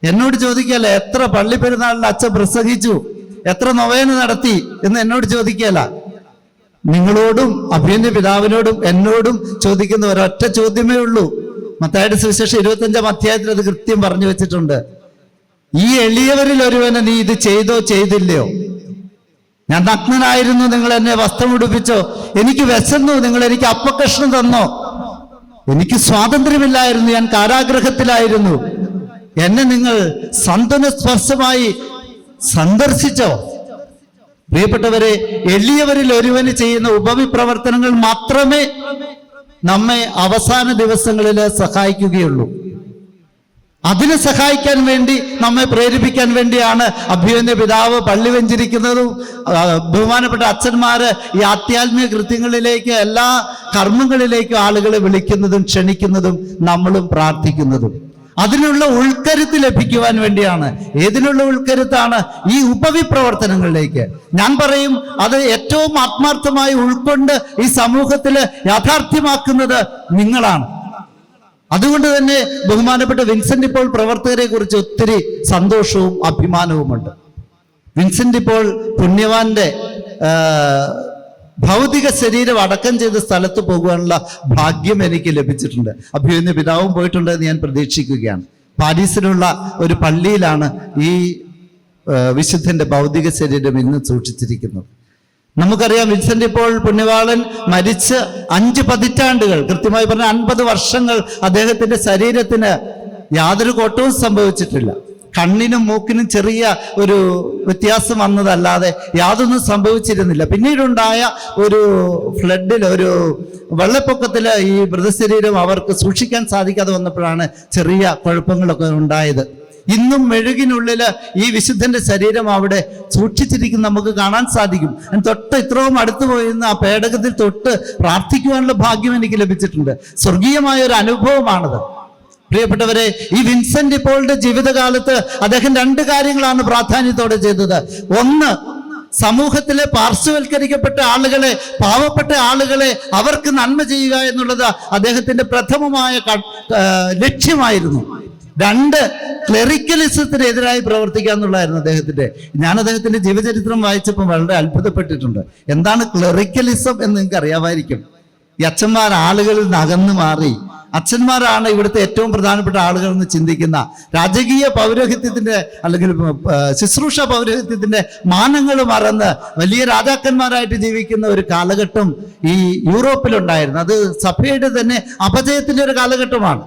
എന്നോട് ചോദിക്കല്ല എത്ര പള്ളി പെരുന്നാളിൽ അച്ഛൻ പ്രസംഗിച്ചു, എത്ര നൊവേന നടത്തി എന്ന് എന്നോട് ചോദിക്കല്ല. നിങ്ങളോടും അഭിമന്യ പിതാവിനോടും എന്നോടും ചോദിക്കുന്ന ഒരൊറ്റ ചോദ്യമേ ഉള്ളൂ. മത്തായിയുടെ സുവിശേഷം 25-ാം അധ്യായത്തിൽ അത് കൃത്യം പറഞ്ഞു വെച്ചിട്ടുണ്ട്. ഈ എളിയവരിൽ ഒരുവന് നീ ഇത് ചെയ്തോ ചെയ്തില്ലയോ? ഞാൻ നഗ്നനായിരുന്നു, നിങ്ങൾ എന്നെ വസ്ത്രം ഉടുപ്പിച്ചോ? എനിക്ക് വിശന്നു, നിങ്ങൾ എനിക്ക് അപ്പക്കഷ്ണം തന്നോ? എനിക്ക് സ്വാതന്ത്ര്യമില്ലായിരുന്നു, ഞാൻ കാരാഗ്രഹത്തിലായിരുന്നു, എന്നെ നിങ്ങൾ സാന്ത്വന സ്പർശമായി സന്ദർശിച്ചോ? പ്രിയപ്പെട്ടവരെ, എളിയവരിൽ ഒരുവന് ചെയ്യുന്ന ഉപവിപ്രവർത്തനങ്ങൾ മാത്രമേ നമ്മെ അവസാന ദിവസങ്ങളിൽ സഹായിക്കുകയുള്ളൂ. അതിനെ സഹായിക്കാൻ വേണ്ടി, നമ്മെ പ്രേരിപ്പിക്കാൻ വേണ്ടിയാണ് അഭിമന്യ പിതാവ് പള്ളി വെഞ്ചരിക്കുന്നതും ബഹുമാനപ്പെട്ട അച്ഛന്മാര് ഈ ആധ്യാത്മിക കൃത്യങ്ങളിലേക്ക്, എല്ലാ കർമ്മങ്ങളിലേക്കും ആളുകളെ വിളിക്കുന്നതും ക്ഷണിക്കുന്നതും നമ്മളും പ്രാർത്ഥിക്കുന്നതും. അതിനുള്ള ഉൾക്കരുത്ത് ലഭിക്കുവാൻ വേണ്ടിയാണ്. ഏതിനുള്ള ഉൾക്കരുത്താണ്? ഈ ഉപവിപ്രവർത്തനങ്ങളിലേക്ക്. ഞാൻ പറയും, അത് ഏറ്റവും ആത്മാർത്ഥമായി ഉൾക്കൊണ്ട് ഈ സമൂഹത്തിൽ യാഥാർത്ഥ്യമാക്കുന്നത് നിങ്ങളാണ്. അതുകൊണ്ട് തന്നെ ബഹുമാനപ്പെട്ട വിൻസെന്റ് ഇപ്പോൾ പ്രവർത്തകരെ കുറിച്ച് ഒത്തിരി സന്തോഷവും അഭിമാനവുമുണ്ട്. വിൻസെന്റ് ഇപ്പോൾ പുണ്യവാന്റെ ഭൗതിക ശരീരം അടക്കം ചെയ്ത സ്ഥലത്ത് പോകുവാനുള്ള ഭാഗ്യം എനിക്ക് ലഭിച്ചിട്ടുണ്ട്. അഭിമന്യ പിതാവും പോയിട്ടുണ്ടെന്ന് ഞാൻ പ്രതീക്ഷിക്കുകയാണ്. പാരീസിലുള്ള ഒരു പള്ളിയിലാണ് ഈ വിശുദ്ധന്റെ ഭൗതിക ശരീരം ഇന്ന് സൂക്ഷിച്ചിരിക്കുന്നത്. നമുക്കറിയാം, വിൻസെന്റ് ഇപ്പോൾ പുണ്യവാളൻ മരിച്ച് 5 പതിറ്റാണ്ടുകൾ, കൃത്യമായി പറഞ്ഞ 50 വർഷങ്ങൾ അദ്ദേഹത്തിന്റെ ശരീരത്തിന് യാതൊരു കോട്ടവും സംഭവിച്ചിട്ടില്ല. കണ്ണിനും മൂക്കിനും ചെറിയ ഒരു വ്യത്യാസം വന്നതല്ലാതെ യാതൊന്നും സംഭവിച്ചിരുന്നില്ല. പിന്നീടുണ്ടായ ഒരു ഫ്ലഡിൽ, ഒരു വെള്ളപ്പൊക്കത്തിൽ ഈ മൃതശരീരം അവർക്ക് സൂക്ഷിക്കാൻ സാധിക്കാതെ വന്നപ്പോഴാണ് ചെറിയ കുഴപ്പങ്ങളൊക്കെ ഉണ്ടായത്. ഇന്നും മെഴുകിനുള്ളിൽ ഈ വിശുദ്ധന്റെ ശരീരം അവിടെ സൂക്ഷിച്ചിരിക്കുന്ന നമുക്ക് കാണാൻ സാധിക്കും. തൊട്ട് ഇത്രയും അടുത്ത് പോയിരുന്ന ആ പേടകത്തിൽ തൊട്ട് പ്രാർത്ഥിക്കുവാനുള്ള ഭാഗ്യം എനിക്ക് ലഭിച്ചിട്ടുണ്ട്. സ്വർഗീയമായ ഒരു അനുഭവമാണത്. പ്രിയപ്പെട്ടവരെ, ഈ വിൻസെന്റ് പോളിന്റെ ജീവിതകാലത്ത് അദ്ദേഹം 2 കാര്യങ്ങളാണ് പ്രാധാന്യത്തോടെ ചെയ്തത്. ഒന്ന്, സമൂഹത്തിലെ പാർശ്വവൽക്കരിക്കപ്പെട്ട ആളുകളെ, പാവപ്പെട്ട ആളുകളെ അവർക്ക് നന്മ ചെയ്യുക എന്നുള്ളത് അദ്ദേഹത്തിന്റെ പ്രഥമമായ ലക്ഷ്യമായിരുന്നു. 2, ക്ലെറിക്കലിസത്തിനെതിരായി പ്രവർത്തിക്കുക എന്നുള്ളതായിരുന്നു അദ്ദേഹത്തിന്റെ. ഞാൻ അദ്ദേഹത്തിന്റെ ജീവചരിത്രം വായിച്ചപ്പോൾ വളരെ അത്ഭുതപ്പെട്ടിട്ടുണ്ട്. എന്താണ് ക്ലെറിക്കലിസം എന്ന് നിങ്ങൾക്ക് അറിയാമായിരിക്കും. ഈ അച്ഛന്മാർ ആളുകളിൽ നിന്ന് അകന്നു മാറി, അച്ഛന്മാരാണ് ഇവിടുത്തെ ഏറ്റവും പ്രധാനപ്പെട്ട ആളുകൾ എന്ന് ചിന്തിക്കുന്ന, രാജകീയ പൗരോഹിത്യത്തിന്റെ അല്ലെങ്കിൽ ശുശ്രൂഷ പൗരോഹിത്യത്തിന്റെ മാനങ്ങൾ മറന്ന് വലിയ രാജാക്കന്മാരായിട്ട് ജീവിക്കുന്ന ഒരു കാലഘട്ടം ഈ യൂറോപ്പിലുണ്ടായിരുന്നു. അത് സഭയുടെ തന്നെ അപജയത്തിന്റെ ഒരു കാലഘട്ടമാണ്.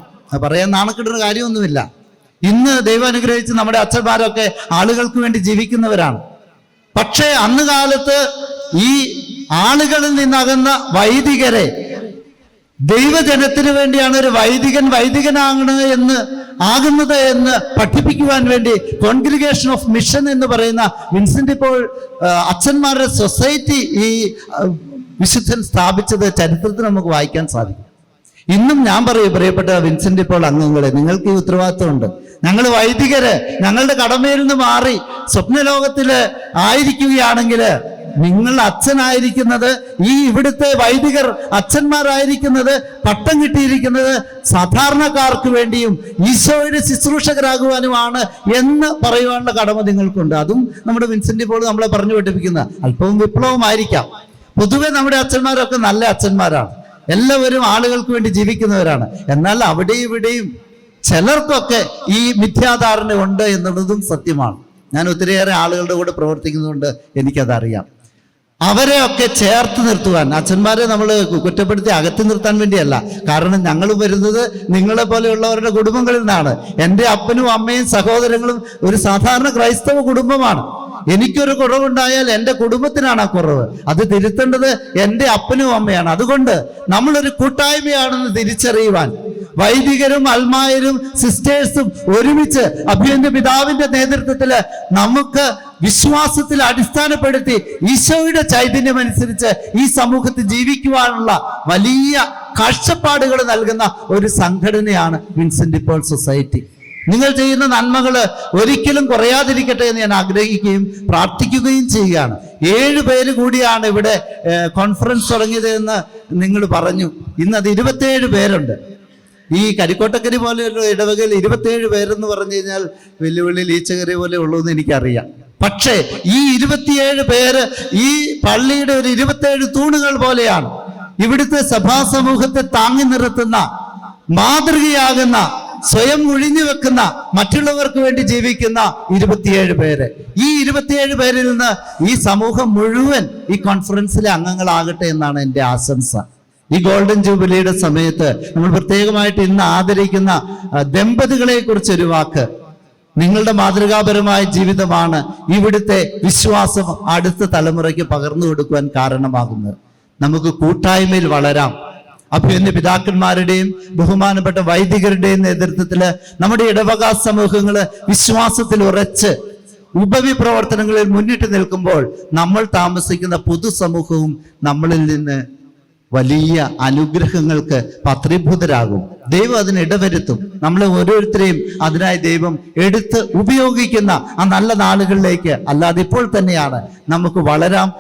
പറയാൻ നാണക്കെടുന്ന കാര്യമൊന്നുമില്ല. ഇന്ന് ദൈവം അനുഗ്രഹിച്ച് നമ്മുടെ അച്ഛന്മാരൊക്കെ ആളുകൾക്ക് വേണ്ടി ജീവിക്കുന്നവരാണ്. പക്ഷേ അന്ന് കാലത്ത് ഈ ആളുകളിൽ നിന്നകന്ന വൈദികരെ, ദൈവജനത്തിന് വേണ്ടിയാണ് ഒരു വൈദികനാകുന്നത് എന്ന് പഠിപ്പിക്കുവാൻ വേണ്ടി കോൺഗ്രിഗേഷൻ ഓഫ് മിഷൻ എന്ന് പറയുന്ന വിൻസെന്റ് ഇപ്പോൾ അച്ഛന്മാരുടെ സൊസൈറ്റി ഈ വിശുദ്ധൻ സ്ഥാപിച്ചത് ചരിത്രത്തിൽ നമുക്ക് വായിക്കാൻ സാധിക്കും. ഇന്നും ഞാൻ പറയും, പ്രിയപ്പെട്ട വിൻസെന്റ് ഇപ്പോൾ അംഗങ്ങളെ, നിങ്ങൾക്ക് ഈ ഉത്തരവാദിത്വമുണ്ട്. ഞങ്ങൾ വൈദികര് ഞങ്ങളുടെ കടമയിൽ നിന്ന് മാറി സ്വപ്നലോകത്തില് ആയിരിക്കുകയാണെങ്കിൽ, നിങ്ങൾ അച്ഛനായിരിക്കുന്നത്, ഈ ഇവിടുത്തെ വൈദികർ അച്ഛന്മാരായിരിക്കുന്നത്, പട്ടം കിട്ടിയിരിക്കുന്നത് സാധാരണക്കാർക്ക് വേണ്ടിയും ഈശോയുടെ ശുശ്രൂഷകരാകുവാനുമാണ് എന്ന് പറയുവാനുള്ള കടമ നിങ്ങൾക്കുണ്ട്. അതും നമ്മുടെ വിൻസെന്റ് ഇപ്പോൾ നമ്മളെ പറഞ്ഞു പഠിപ്പിക്കുന്ന അല്പവും വിപ്ലവമായിരിക്കാം. പൊതുവെ നമ്മുടെ അച്ഛന്മാരൊക്കെ നല്ല അച്ഛന്മാരാണ്, എല്ലാവരും ആളുകൾക്ക് വേണ്ടി ജീവിക്കുന്നവരാണ്. എന്നാൽ അവിടെയും ഇവിടെയും ചിലർക്കൊക്കെ ഈ മിഥ്യാധാരണ ഉണ്ട് എന്നുള്ളതും സത്യമാണ്. ഞാൻ ഒത്തിരിയേറെ ആളുകളുടെ കൂടെ പ്രവർത്തിക്കുന്നതുകൊണ്ട് എനിക്കതറിയാം. അവരെയൊക്കെ ചേർത്ത് നിർത്തുവാൻ, അച്ഛന്മാരെ നമ്മൾ കുറ്റപ്പെടുത്തി അകറ്റി നിർത്താൻ വേണ്ടിയല്ല. കാരണം ഞങ്ങൾ വരുന്നത് നിങ്ങളെ പോലെയുള്ളവരുടെ കുടുംബങ്ങളിൽ നിന്നാണ്. എൻ്റെ അപ്പനും അമ്മയും സഹോദരങ്ങളും ഒരു സാധാരണ ക്രൈസ്തവ കുടുംബമാണ്. എനിക്കൊരു കുറവുണ്ടായാൽ എൻ്റെ കുടുംബത്തിനാണ് ആ കുറവ്. അത് തിരുത്തേണ്ടത് എൻ്റെ അപ്പനും അമ്മയാണ്. അതുകൊണ്ട് നമ്മളൊരു കൂട്ടായ്മയാണെന്ന് തിരിച്ചറിയുവാൻ വൈദികരും അൽമായരും സിസ്റ്റേഴ്സും ഒരുമിച്ച് അഭിമന്യ പിതാവിന്റെ നേതൃത്വത്തിൽ നമുക്ക് വിശ്വാസത്തിൽ അടിസ്ഥാനപ്പെടുത്തി ഈശോയുടെ ചൈതന്യം അനുസരിച്ച് ഈ സമൂഹത്തിൽ ജീവിക്കുവാനുള്ള വലിയ കാഴ്ചപ്പാടുകൾ നൽകുന്ന ഒരു സംഘടനയാണ് വിൻസെന്റ് പോൾ സൊസൈറ്റി. നിങ്ങൾ ചെയ്യുന്ന നന്മകൾ ഒരിക്കലും കുറയാതിരിക്കട്ടെ എന്ന് ഞാൻ ആഗ്രഹിക്കുകയും പ്രാർത്ഥിക്കുകയും ചെയ്യുകയാണ്. 7 പേര് കൂടിയാണ് ഇവിടെ കോൺഫറൻസ് തുടങ്ങിയത് എന്ന് നിങ്ങൾ പറഞ്ഞു. ഇന്ന് അത് 27 പേരുണ്ട്. ഈ കരിക്കോട്ടക്കരി പോലെയുള്ള ഇടവകയിൽ 27 പേരെന്ന് പറഞ്ഞു കഴിഞ്ഞാൽ വെല്ലുവിളിയിൽ ഈച്ചകരി പോലെ ഉള്ളൂ എന്ന് എനിക്കറിയാം. പക്ഷേ ഈ 27 പേര് ഈ പള്ളിയുടെ ഒരു 27 തൂണുകൾ പോലെയാണ്. ഇവിടുത്തെ സഭാ സമൂഹത്തെ താങ്ങി നിർത്തുന്ന, മാതൃകയാകുന്ന, സ്വയം ഒഴിഞ്ഞു വെക്കുന്ന, മറ്റുള്ളവർക്ക് വേണ്ടി ജീവിക്കുന്ന 27 പേര്. ഈ 27 പേരിൽ നിന്ന് ഈ സമൂഹം മുഴുവൻ ഈ കോൺഫറൻസിലെ അംഗങ്ങളാകട്ടെ എന്നാണ് എൻ്റെ ആശംസ. ഈ ഗോൾഡൻ ജൂബിലിയുടെ സമയത്ത് നമ്മൾ പ്രത്യേകമായിട്ട് ഇന്ന് ആദരിക്കുന്ന ദമ്പതികളെ കുറിച്ചൊരു വാക്ക്. നിങ്ങളുടെ മാതൃകാപരമായ ജീവിതമാണ് ഇവിടുത്തെ വിശ്വാസം അടുത്ത തലമുറയ്ക്ക് പകർന്നു കൊടുക്കുവാൻ കാരണമാകുന്നത്. നമുക്ക് കൂട്ടായ്മയിൽ വളരാം. അഭിമന്യ പിതാക്കന്മാരുടെയും ബഹുമാനപ്പെട്ട വൈദികരുടെയും നേതൃത്വത്തിൽ നമ്മുടെ ഇടവക സമൂഹങ്ങള് വിശ്വാസത്തിൽ ഉറച്ച് ഉപവിപ്രവർത്തനങ്ങളിൽ മുന്നിട്ട് നിൽക്കുമ്പോൾ നമ്മൾ താമസിക്കുന്ന പൊതുസമൂഹവും നമ്മളിൽ നിന്ന് വലിയ അനുഗ്രഹങ്ങൾക്ക് പത്രീഭൂതരാകും. ദൈവം അതിന് ഇടവരുത്തും. നമ്മളെ ഓരോരുത്തരെയും അതിനായി ദൈവം എടുത്ത് ഉപയോഗിക്കുന്ന ആ നല്ല നാളുകളിലേക്ക്. അല്ലാതെ ഇപ്പോൾ തന്നെയാണ് നമുക്ക് വളരാം.